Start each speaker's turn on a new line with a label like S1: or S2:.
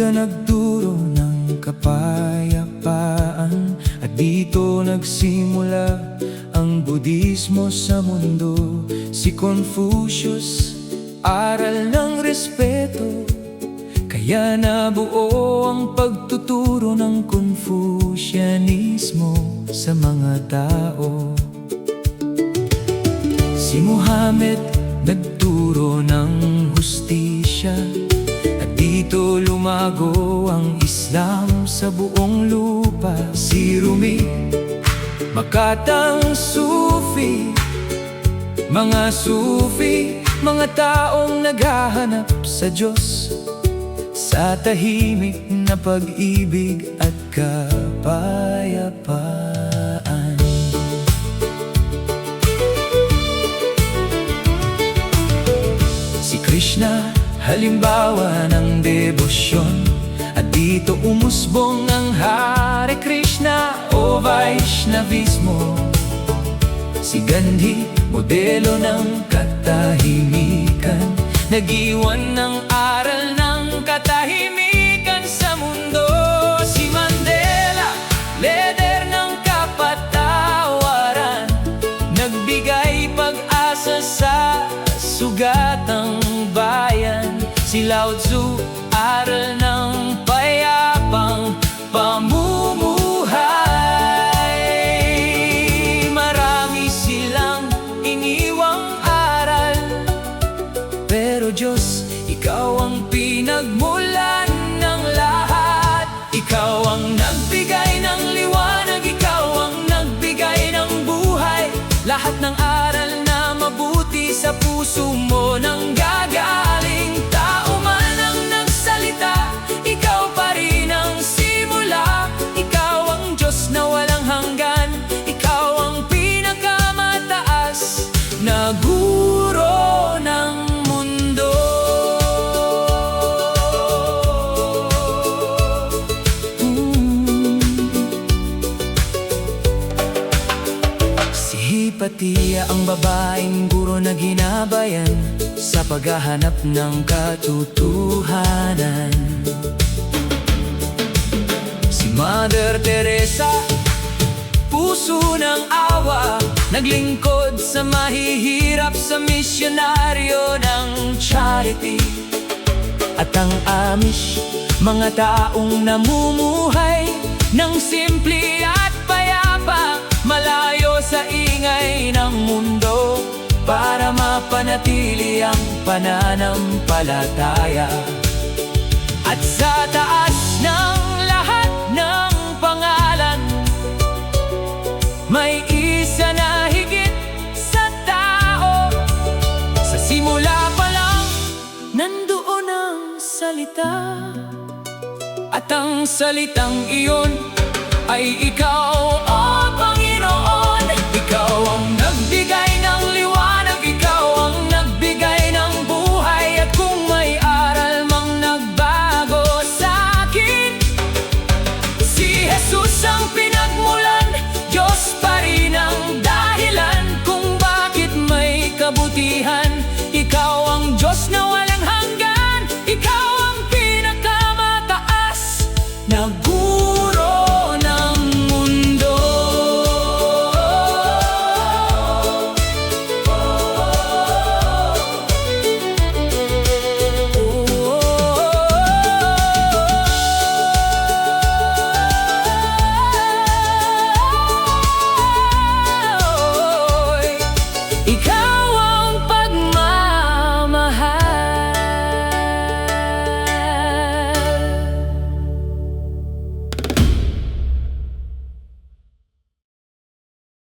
S1: Buddha nagturo ng kapayapaan, at dito nagsimula ang Budismo sa mundo. Si Confucius, aral ng respeto, kaya nabuo ang pagtuturo ng Confucianismo sa mga tao. Si Muhammad nagturo ng hustisya, at dito lumago ang Islam sa buong lupa. Si Rumi, makatang Sufi, mga Sufi, mga taong naghahanap sa Diyos, sa tahimik na pag-ibig at kapayapaan. Si Krishna, halimbawa ng debosyon, at dito umusbong ang Hare Krishna o Vaishnavismo. Si Gandhi, modelo ng katahimikan, nag-iwan ng aral ng katahimikan sa mundo. Si Mandela, leader ng kapatawaran, nagbigay pag-asa sa sugatang bayan. Si Lao Tzu, aral ng payapang pamumuhay. Marami silang iniwang aral, pero Diyos, ikaw ang pinagmulan ng lahat. Ikaw ang nagbigay ng liwanag, ikaw ang nagbigay ng buhay. Lahat ng aral na mabuti sa puso mo nang gagaling. Tao man ang nagsalita, ikaw pa rin ang simula. Ikaw ang Diyos na walang hanggan, ikaw ang pinakamataas na guro ng mundo. Si Hypatia, ang babaeng guro na ginabayan sa paghahanap ng katotohanan. Si Mother Teresa, puso ng awa, naglingkod sa mahihirap, sa misyonaryo ng charity. At ang Amish, mga taong namumuhay ng simple at payapa, malayo sa ingay ng mundo, para mapanatili ang pananampalataya. At sa taas ng lahat ng pangalan, may isa na higit sa tao. Sa simula pa lang, nandoon ang salita, at ang salitang iyon ay ikaw.